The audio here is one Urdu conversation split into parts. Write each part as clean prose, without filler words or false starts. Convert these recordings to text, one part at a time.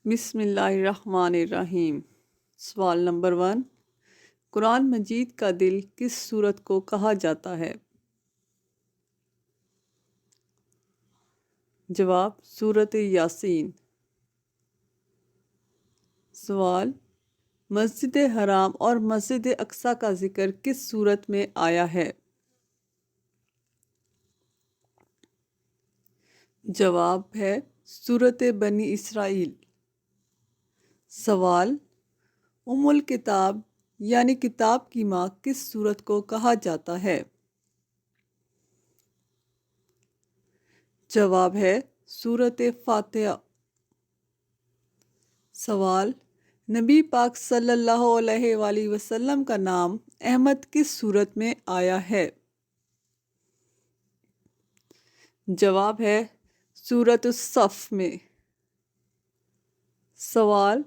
بسم اللہ الرحمن الرحیم۔ سوال نمبر 1، قرآن مجید کا دل کس سورت کو کہا جاتا ہے؟ جواب: سورت یاسین۔ سوال: مسجد حرام اور مسجد اقصی کا ذکر کس سورت میں آیا ہے؟ جواب ہے سورت بنی اسرائیل۔ سوال: ام الکتاب یعنی کتاب کی ماں کس سورت کو کہا جاتا ہے؟ جواب ہے سورت فاتحہ۔ سوال: نبی پاک صلی اللہ علیہ وآلہ وسلم کا نام احمد کس سورت میں آیا ہے؟ جواب ہے سورت الصف میں۔ سوال: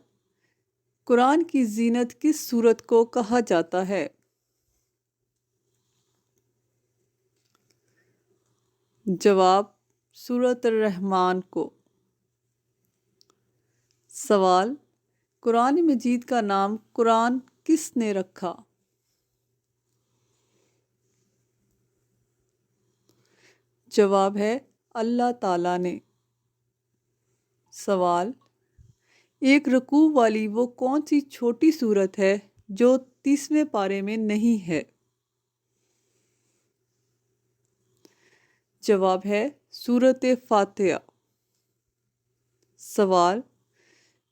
قرآن کی زینت کس سورت کو کہا جاتا ہے؟ جواب: سورت الرحمن کو۔ سوال: قرآن مجید کا نام قرآن کس نے رکھا؟ جواب ہے اللہ تعالیٰ نے۔ سوال: ایک رکوع والی وہ کون سی چھوٹی سورت ہے جو 30ویں پارے میں نہیں ہے؟ جواب ہے سورت فاتحہ۔ سوال: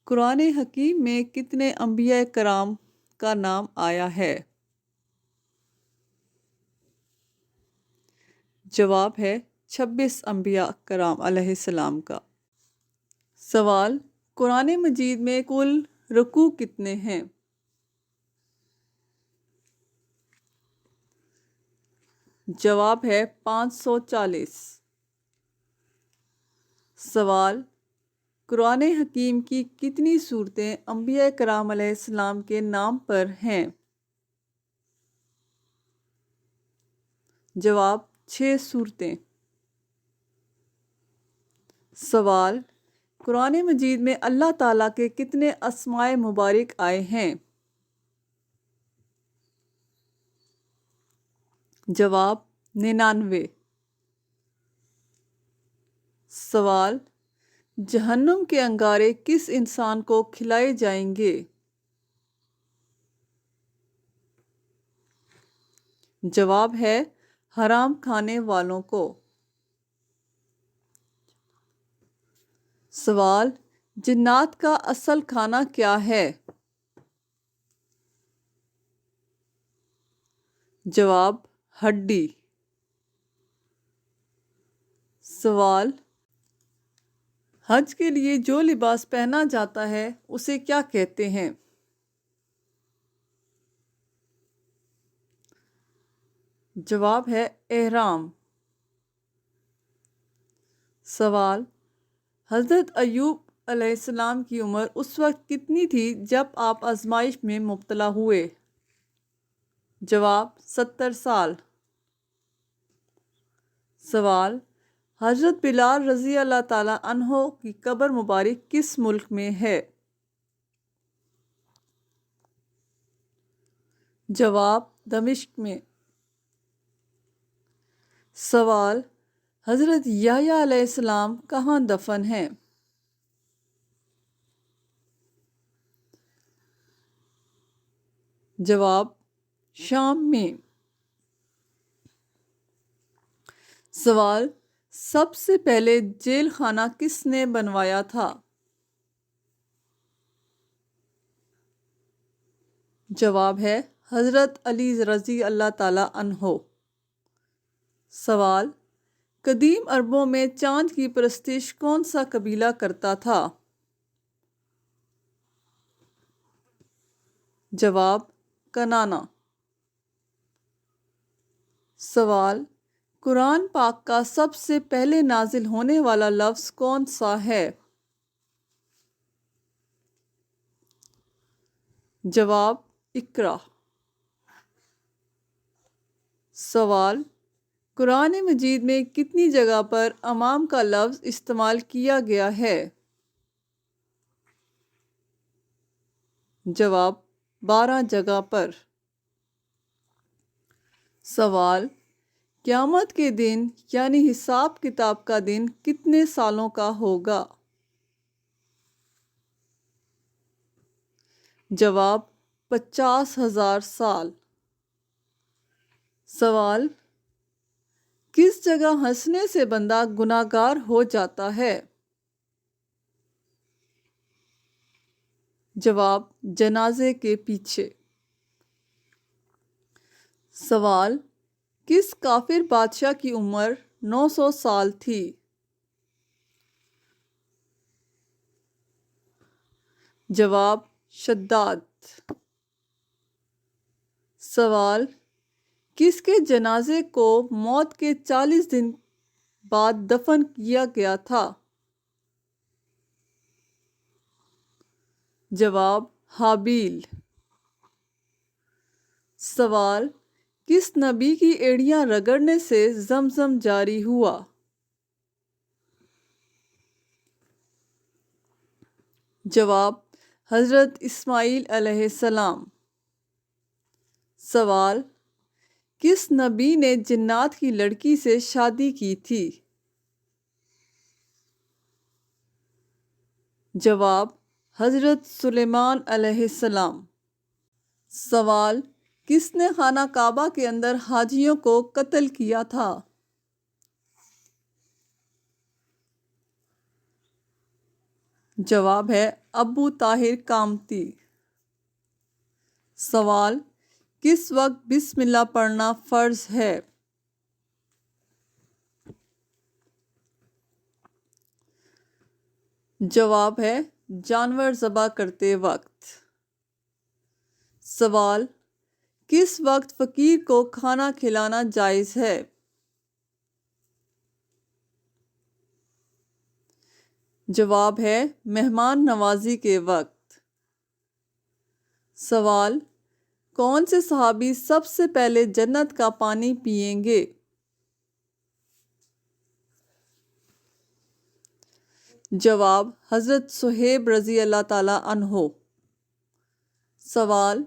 قرآن حکیم میں کتنے انبیاء کرام کا نام آیا ہے؟ جواب ہے 26 انبیاء کرام علیہ السلام کا۔ سوال: قرآن مجید میں کل رکوع کتنے ہیں؟ جواب ہے 540۔ سوال: قرآن حکیم کی کتنی سورتیں انبیاء کرام علیہ السلام کے نام پر ہیں؟ جواب: 6 سورتیں۔ سوال: قرآن مجید میں اللہ تعالیٰ کے کتنے اسماء مبارک آئے ہیں؟ جواب: 99۔ سوال: جہنم کے انگارے کس انسان کو کھلائے جائیں گے؟ جواب ہے حرام کھانے والوں کو۔ سوال: جنات کا اصل کھانا کیا ہے؟ جواب: ہڈی۔ سوال: حج کے لیے جو لباس پہنا جاتا ہے اسے کیا کہتے ہیں؟ جواب ہے احرام۔ سوال: حضرت ایوب علیہ السلام کی عمر اس وقت کتنی تھی جب آپ آزمائش میں مبتلا ہوئے؟ جواب: 70 سال۔ سوال: حضرت بلال رضی اللہ تعالیٰ عنہ کی قبر مبارک کس ملک میں ہے؟ جواب: دمشق میں۔ سوال: حضرت یحییٰ علیہ السلام کہاں دفن ہیں؟ جواب: شام میں۔ سوال: سب سے پہلے جیل خانہ کس نے بنوایا تھا؟ جواب ہے حضرت علی رضی اللہ تعالیٰ عنہ۔ سوال: قدیم عربوں میں چاند کی پرستش کون سا قبیلہ کرتا تھا؟ جواب: کنانا۔ سوال: قرآن پاک کا سب سے پہلے نازل ہونے والا لفظ کون سا ہے؟ جواب: اقرا۔ سوال: قرآن مجید میں کتنی جگہ پر امام کا لفظ استعمال کیا گیا ہے؟ جواب 12 جگہ پر۔ سوال، قیامت کے دن یعنی حساب کتاب کا دن کتنے سالوں کا ہوگا؟ جواب 50,000 سال۔ سوال، کس جگہ ہنسنے سے بندہ گناہگار ہو جاتا ہے؟ جواب جنازے کے پیچھے۔ سوال، کس کافر بادشاہ کی عمر 900 سال تھی؟ جواب شداد۔ سوال، کس کے جنازے کو موت کے 40 دن بعد دفن کیا گیا تھا؟ جواب حابیل۔ سوال، کس نبی کی ایڑیاں رگڑنے سے زمزم جاری ہوا؟ جواب حضرت اسماعیل علیہ السلام۔ سوال، کس نبی نے جنات کی لڑکی سے شادی کی تھی؟ جواب حضرت سلیمان علیہ السلام۔ سوال، کس نے خانہ کعبہ کے اندر حاجیوں کو قتل کیا تھا؟ جواب ہے ابو طاہر کامتی۔ سوال، کس وقت بسم اللہ پڑھنا فرض ہے؟ جواب ہے جانور ذبح کرتے وقت۔ سوال، کس وقت فقیر کو کھانا کھلانا جائز ہے؟ جواب ہے مہمان نوازی کے وقت۔ سوال، کون سے صحابی سب سے پہلے جنت کا پانی پئیں گے؟ جواب حضرت صہیب رضی اللہ تعالیٰ عنہ۔ سوال،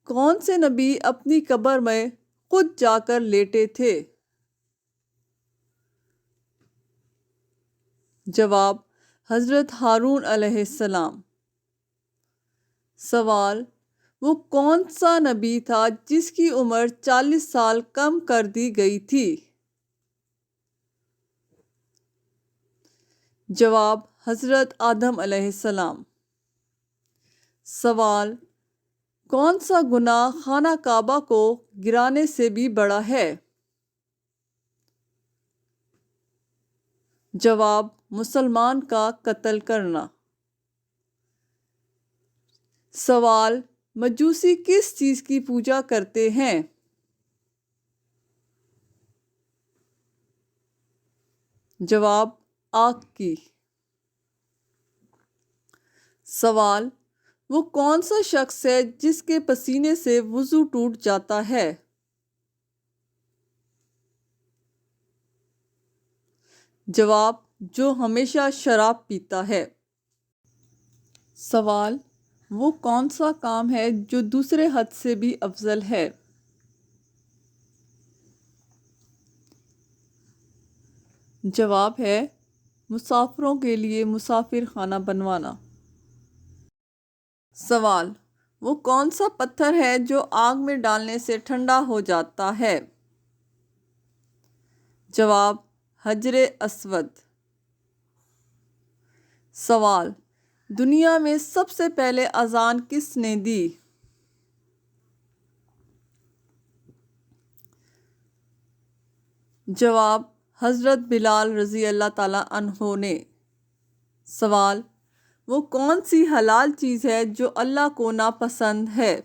کون سے نبی اپنی قبر میں خود جا کر لیٹے تھے؟ جواب حضرت ہارون علیہ السلام۔ سوال، وہ کون سا نبی تھا جس کی عمر 40 سال کم کر دی گئی تھی؟ جواب حضرت آدم علیہ السلام۔ سوال، کون سا گناہ خانہ کعبہ کو گرانے سے بھی بڑا ہے؟ جواب مسلمان کا قتل کرنا۔ سوال، مجوسی کس چیز کی پوجا کرتے ہیں؟ جواب آگ کی۔ سوال، وہ کون سا شخص ہے جس کے پسینے سے وضو ٹوٹ جاتا ہے؟ جواب جو ہمیشہ شراب پیتا ہے۔ سوال، وہ کون سا کام ہے جو دوسرے حج سے بھی افضل ہے؟ جواب ہے مسافروں کے لیے مسافر خانہ بنوانا۔ سوال، وہ کون سا پتھر ہے جو آگ میں ڈالنے سے ٹھنڈا ہو جاتا ہے؟ جواب حجر اسود۔ سوال، دنیا میں سب سے پہلے اذان کس نے دی؟ جواب حضرت بلال رضی اللہ تعالیٰ عنہ نے۔ سوال، وہ کون سی حلال چیز ہے جو اللہ کو ناپسند ہے؟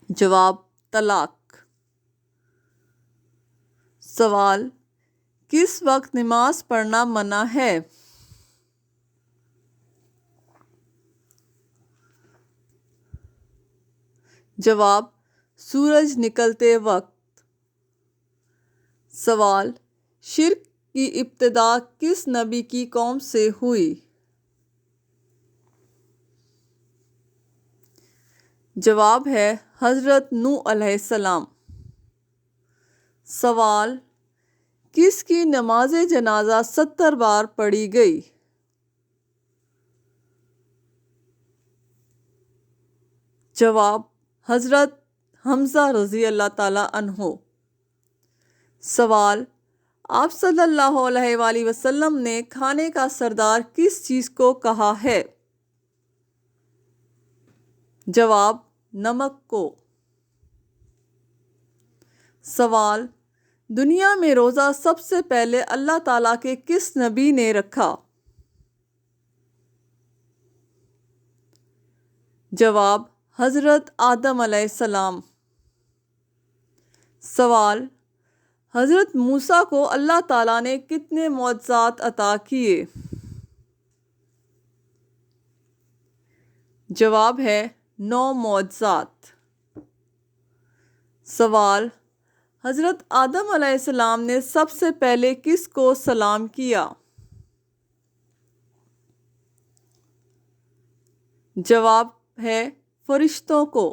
جواب طلاق۔ سوال، کس وقت نماز پڑھنا منع ہے؟ جواب سورج نکلتے وقت۔ سوال، شرک کی ابتدا کس نبی کی قوم سے ہوئی؟ جواب ہے حضرت نوح علیہ السلام۔ سوال، کس کی نماز جنازہ 70 بار پڑھی گئی؟ جواب، حضرت حمزہ رضی اللہ تعالیٰ عنہ۔ سوال، آپ صلی اللہ علیہ وآلہ وسلم نے کھانے کا سردار کس چیز کو کہا ہے؟ جواب، نمک کو۔ سوال، دنیا میں روزہ سب سے پہلے اللہ تعالیٰ کے کس نبی نے رکھا؟ جواب، حضرت آدم علیہ السلام۔ سوال، حضرت موسیٰ کو اللہ تعالیٰ نے کتنے معجزات عطا کیے؟ جواب ہے 9 معجزات۔ سوال، حضرت آدم علیہ السلام نے سب سے پہلے کس کو سلام کیا؟ جواب ہے فرشتوں کو۔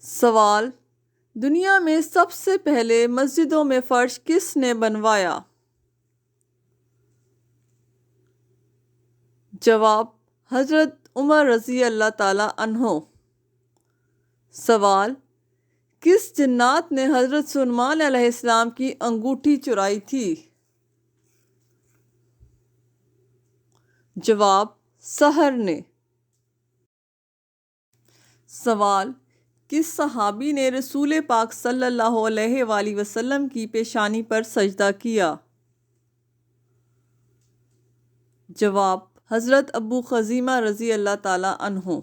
سوال، دنیا میں سب سے پہلے مسجدوں میں فرش کس نے بنوایا؟ جواب، حضرت عمر رضی اللہ تعالیٰ عنہ۔ سوال، کس جنات نے حضرت سلیمان علیہ السلام کی انگوٹھی چرائی تھی؟ جواب، سحر نے۔ سوال، کس صحابی نے رسول پاک صلی اللہ علیہ وآلہ وسلم کی پیشانی پر سجدہ کیا؟ جواب، حضرت ابو خزیمہ رضی اللہ تعالیٰ عنہ۔